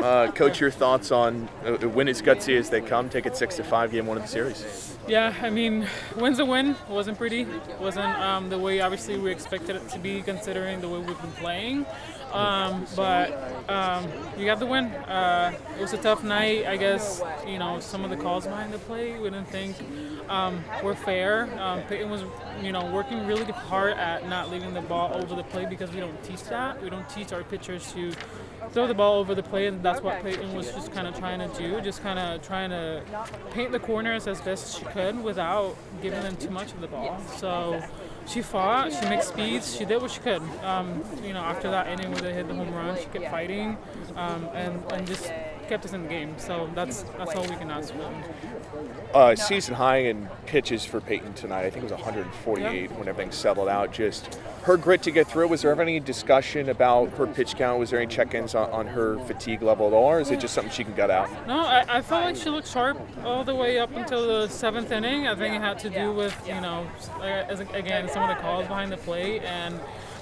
Coach, your thoughts on win as gutsy as they come, take it 6-5, game one of the series? Yeah, I mean, win's a win. It wasn't pretty. It wasn't the way obviously we expected it to be considering the way we've been playing. But you got the win. It was a tough night. I guess, some of the calls behind the play we didn't think were fair. Peyton was, working really hard at not leaving the ball over the plate because we don't teach that. We don't teach our pitchers to throw the ball over the plate, and that's what Peyton was just kind of trying to do, just kind of trying to paint the corners as best as she could without giving them too much of the ball. So she fought, she mixed speeds, she did what she could. After that inning where they hit the home run, she kept fighting and just kept us in the game. So that's all we can ask for. Season high in pitches for Peyton tonight. I think it was 148 when everything settled out. Just her grit to get through. Was there ever any discussion about her pitch count? Was there any check-ins on her fatigue level at all, or is it just something she can gut out? No, I felt like she looked sharp all the way up until the seventh inning. I think it had to do with, again, some of the calls behind the plate and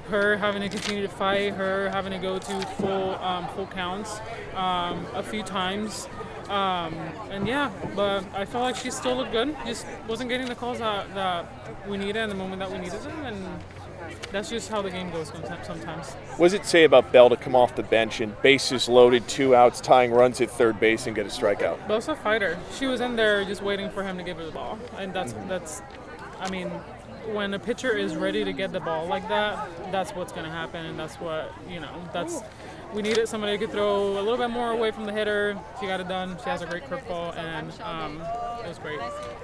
her having to continue to fight, her having to go to full counts a few times. But I felt like she still looked good. Just wasn't getting the calls that we needed in the moment that we needed them, and that's just how the game goes sometimes. What does it say about Bell to come off the bench and bases loaded, 2 outs, tying runs at third base and get a strikeout? Bell's a fighter. She was in there just waiting for him to give her the ball, and that's. I mean, when a pitcher is ready to get the ball like that, that's what's going to happen, and that's what we needed somebody who could throw a little bit more away from the hitter. She got it done. She has a great curveball, and it was great.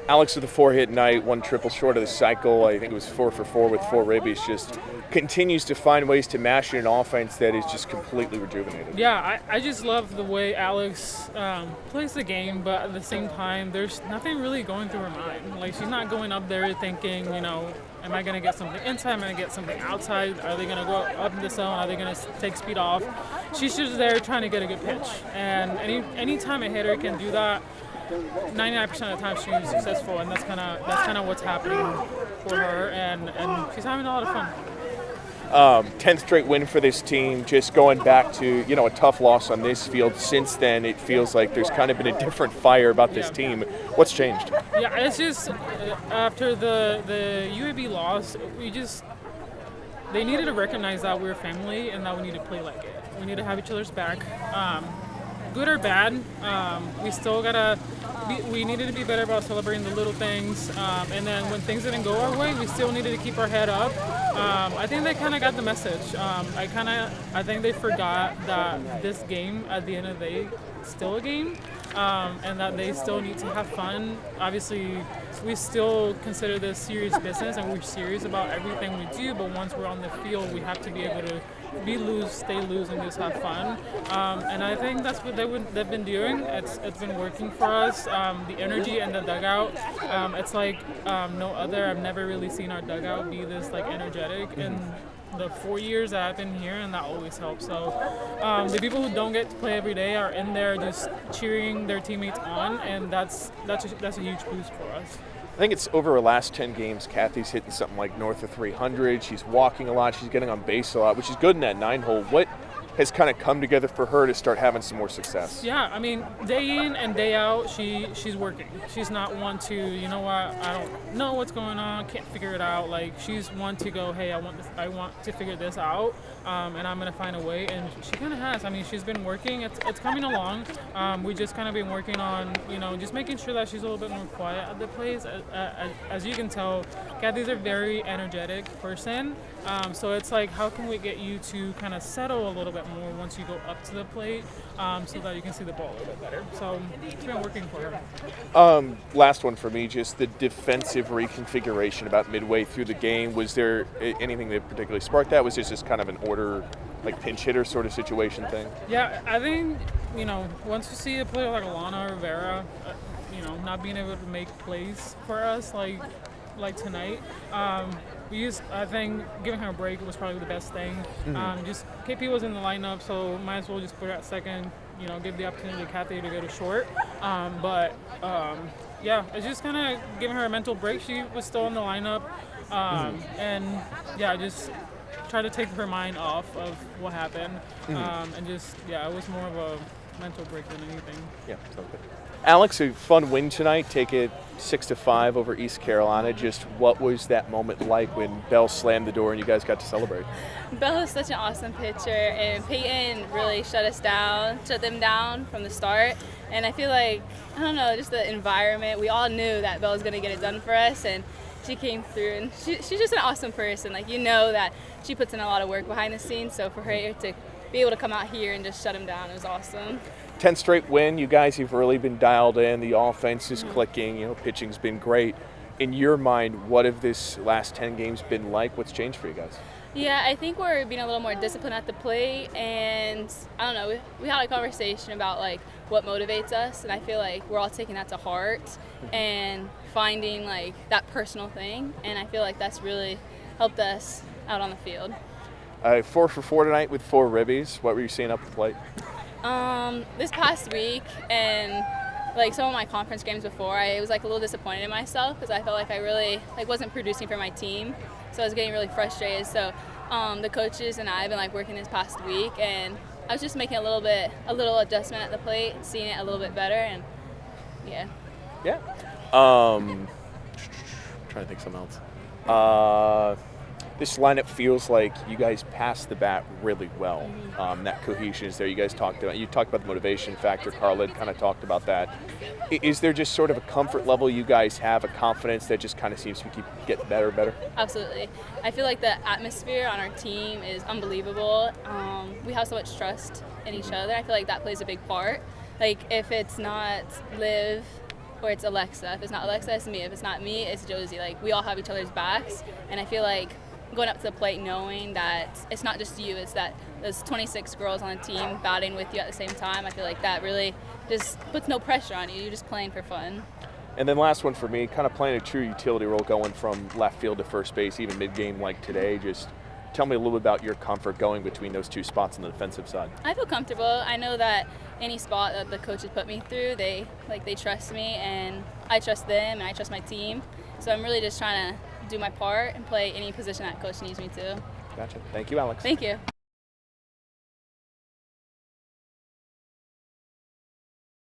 Alex with a 4-hit night, 1 triple short of the cycle. I think it was 4 for 4 with 4 ribbies. Just continues to find ways to mash in an offense that is just completely rejuvenated. Yeah, I just love the way Alex plays the game, but at the same time, there's nothing really going through her mind. Like, she's not going up there thinking, am I going to get something inside? Am I going to get something outside? Are they going to go up in the zone? Are they going to take speed off? She's just there trying to get a good pitch. And any time a hitter can do that, 99% of the time she's successful, and that's kind of what's happening for her, and she's having a lot of fun. 10th straight win for this team. Just going back to a tough loss on this field. Since then, it feels like there's kind of been a different fire about this team. What's changed? Yeah, it's just after the UAB loss, they needed to recognize that we're family and that we need to play like it. We need to have each other's back. Good or bad, we still we needed to be better about celebrating the little things, and then when things didn't go our way, we still needed to keep our head up. I think they kind of got the message. I think they forgot that this game, at the end of the day, is still a game, and that they still need to have fun. Obviously, we still consider this serious business, and we're serious about everything we do, but once we're on the field, we have to be able to be loose, stay loose, and just have fun. And I think that's what they've been doing. It's been working for us. The energy in the dugout, it's like no other. I've never really seen our dugout be this energetic in the 4 years that I've been here, and that always helps. So the people who don't get to play every day are in there just cheering their teammates on, and that's a huge boost for us. I think it's over her last 10 games, Kathy's hitting something like north of 300. She's walking a lot. She's getting on base a lot, which is good in that 9-hole. What has kind of come together for her to start having some more success? Yeah, I mean, day in and day out, she's working. She's not one to, I don't know what's going on, can't figure it out. Like, she's one to go, hey, I want to figure this out, and I'm going to find a way. And she kind of has. I mean, she's been working. It's coming along. We just kind of been working on, just making sure that she's a little bit more quiet at the place. As you can tell, Kathy's a very energetic person. So it's like, how can we get you to kind of settle a little bit more once you go up to the plate, so that you can see the ball a little bit better. So it's been working for her. Last one for me, just the defensive reconfiguration about midway through the game. Was there anything that particularly sparked that? Was this just kind of an order, like pinch hitter sort of situation thing? Yeah, I think, once you see a player like Alana Rivera, not being able to make plays for us like tonight, I think giving her a break was probably the best thing. Just KP was in the lineup, so might as well just put her at second, give the opportunity to Kathy to go to short. It's just kind of giving her a mental break. She was still in the lineup, just try to take her mind off of what happened. It was more of a mental break than anything. Yeah, sounds good. Alex, a fun win tonight. Take it 6-5 over East Carolina. Just what was that moment like when Bell slammed the door and you guys got to celebrate? Bell is such an awesome pitcher, and Peyton really shut them down from the start. And I feel like, I don't know, just the environment, we all knew that Bell was going to get it done for us, and she came through, and she's just an awesome person. Like, you know that she puts in a lot of work behind the scenes, so for her to be able to come out here and just shut him down, it was awesome. 10th straight win. You guys have really been dialed in. The offense is clicking. You know, pitching's been great. In your mind, what have this last 10 games been like? What's changed for you guys? Yeah, I think we're being a little more disciplined at the plate, and I don't know, we had a conversation about like what motivates us, and I feel like we're all taking that to heart and finding like that personal thing, and I feel like that's really helped us out on the field. 4 for 4 tonight with 4 ribbies. What were you seeing up at the plate? This past week and like some of my conference games before, I was like a little disappointed in myself because I felt like I really like wasn't producing for my team, so I was getting really frustrated. So the coaches and I have been like working this past week, and I was just making a little adjustment at the plate, seeing it a little bit better, and yeah. Yeah. Trying to think of something else. This lineup feels like you guys passed the bat really well. That cohesion is there. You talked about the motivation factor. Karla kind of talked about that. Is there just sort of a comfort level you guys have, a confidence that just kind of seems to keep getting better and better? Absolutely. I feel like the atmosphere on our team is unbelievable. We have so much trust in each other. I feel like that plays a big part. Like if it's not Liv or it's Alexa, if it's not Alexa, it's me. If it's not me, it's Josie. Like we all have each other's backs, and I feel like going up to the plate knowing that it's not just you, it's that there's 26 girls on the team batting with you at the same time. I feel like that really just puts no pressure on you. You're just playing for fun. And then last one for me, kind of playing a true utility role going from left field to first base, even mid-game like today. Just tell me a little bit about your comfort going between those two spots on the defensive side. I feel comfortable. I know that any spot that the coaches put me through, they trust me, and I trust them, and I trust my team. So I'm really just trying to do my part and play any position that coach needs me to. Gotcha. Thank you, Alex. Thank you.